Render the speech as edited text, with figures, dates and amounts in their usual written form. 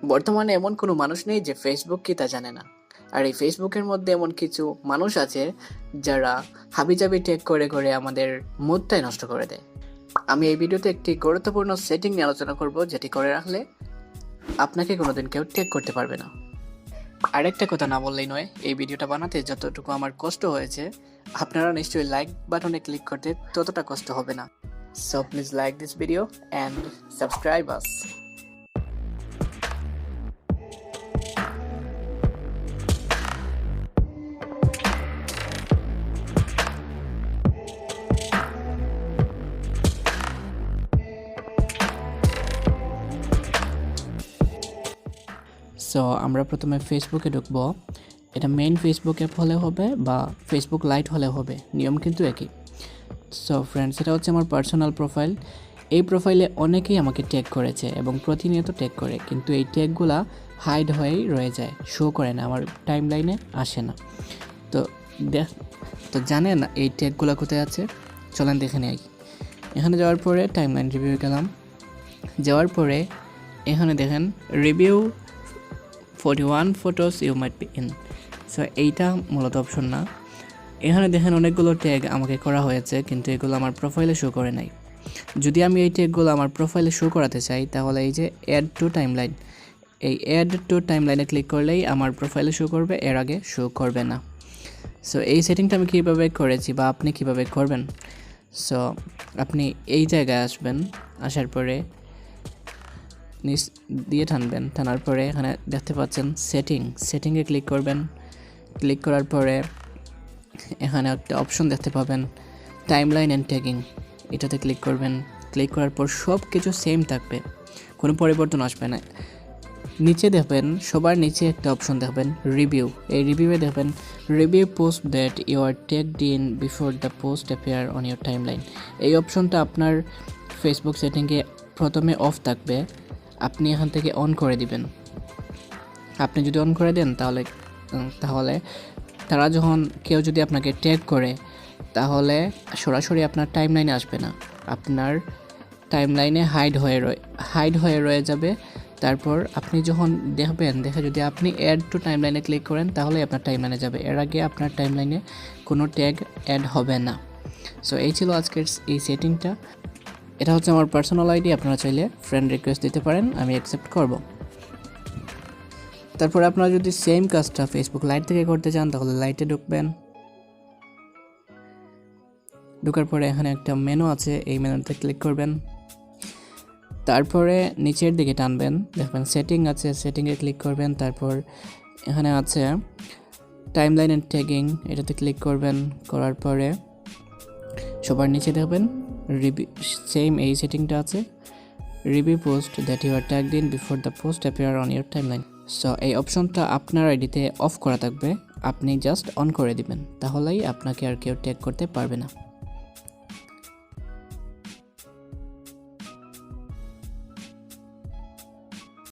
বর্তমানে এমন কোনো মানুষ নেই যে ফেসবুক কি তা জানে না। আর এই ফেসবুকের মধ্যে এমন কিছু মানুষ আছে যারা হাবিজাবি ট্যাগ করে করে আমাদের মুডটাই নষ্ট করে দেয়। আমি এই ভিডিওতে একটি গুরুত্বপূর্ণ সেটিং নিয়ে আলোচনা করব, যেটি করে রাখলে আপনাকে কোনোদিন কেউ ট্যাগ করতে পারবে না। আরেকটা কথা না বললেই নয়, এই ভিডিওটা বানাতে যতটুকু আমার কষ্ট হয়েছে, আপনারা নিশ্চয়ই লাইক বাটনে ক্লিক করতে ততটা কষ্ট হবে না। So please like this video and subscribe us. So আমরা প্রথমে ফেসবুকে ঢুকবো। এটা মেইন ফেসবুক অ্যাপ হলে হবে বা ফেসবুক লাইট হলে হবে, নিয়ম কিন্তু একই। সো ফ্রেন্ডস, এটা হচ্ছে আমার পার্সোনাল প্রোফাইল। এই প্রোফাইলে অনেকেই আমাকে ট্যাগ করেছে এবং প্রতিনিয়ত ট্যাগ করে, কিন্তু এই ট্যাগগুলা হাইড হয়েই রয়ে যায়, শো করে না, আমার টাইম লাইনে আসে না। তো জানেন এই ট্যাগগুলো কোথায় আছে? চলেন দেখে নেই। এখানে যাওয়ার পরে টাইম লাইন রিভিউ গেলাম। যাওয়ার পরে এখানে দেখেন review 41 photos you might be in. So এইটা মূলত অপশন না। এখানে দেখেন অনেকগুলো ট্যাগ আমাকে করা হয়েছে, কিন্তু এগুলো আমার প্রোফাইলে শো করে নাই। যদি আমি এই ট্যাগগুলো আমার প্রোফাইলে শো করাতে চাই, তাহলে এই যে অ্যাড টু টাইমলাইন, এই অ্যাড টু টাইমলাইনে ক্লিক করলেই আমার প্রোফাইলে শো করবে, এর আগে শো করবে না। সো এই সেটিংটা আমি কীভাবে করেছি বা আপনি কীভাবে করবেন? সো আপনি এই জায়গায় আসবেন, আসার পরে নিচ দিয়ে টানবেন, টানার পরে এখানে দেখতে পাচ্ছেন সেটিংয়ে ক্লিক করবেন। ক্লিক করার পরে এখানে একটা অপশন দেখতে পাবেন টাইমলাইন অ্যান্ড ট্যাগিং, এটাতে ক্লিক করবেন। ক্লিক করার পর সব কিছু সেম থাকবে, কোনো পরিবর্তন আসবে না। নিচে দেখবেন, সবার নিচে একটা অপশন দেখবেন রিভিউ। এই রিভিউয়ে দেখবেন review post that you are tagged in before the post appear on your timeline. এই অপশনটা আপনার ফেসবুক সেটিংয়ে প্রথমে অফ থাকবে, আপনি এখান থেকে অন করে দিবেন। আপনি যদি অন করে দেন তাহলে তারা যখন কেউ যদি আপনাকে ট্যাগ করে, তাহলে সরাসরি আপনার টাইমলাইনে আসবে না, আপনার টাইমলাইনে হাইড হয়ে রয়ে যাবে। তারপর আপনি যখন দেখে যদি আপনি অ্যাড টু টাইমলাইনে ক্লিক করেন, তাহলে আপনার টাইমলাইনে যাবে, এর আগে আপনার টাইমলাইনে কোনো ট্যাগ অ্যাড হবে না। সো এই ছিল আজকের এই সেটিংটা। এটা হচ্ছে আমার পার্সোনাল আইডি, আপনারা চাইলে ফ্রেন্ড রিকোয়েস্ট দিতে পারেন, আমি অ্যাকসেপ্ট করব। তারপর আপনারা যদি সেম কাজটা ফেসবুক লাইট থেকে করতে চান, তাহলে লাইটে ঢুকবেন। ঢোকার পরে এখানে একটা মেনু আছে, এই মেনুতে ক্লিক করবেন। তারপরে নিচের দিকে টানবেন, দেখবেন সেটিং আছে, সেটিংয়ে ক্লিক করবেন। তারপর এখানে আছে টাইমলাইন অ্যান্ড ট্যাগিং, এটাতে ক্লিক করবেন। করার পরে সবার নিচে দেখবেন রিভিউ, সেম এই সেটিংটা আছে, review post that you are tagged in before the post appear on your timeline. So এই অপশনটা আপনার আইডিতে অফ করা থাকবে, আপনি জাস্ট অন করে দিবেন, তাহলেই আপনাকে আর কেউ ট্যাগ করতে পারবে না।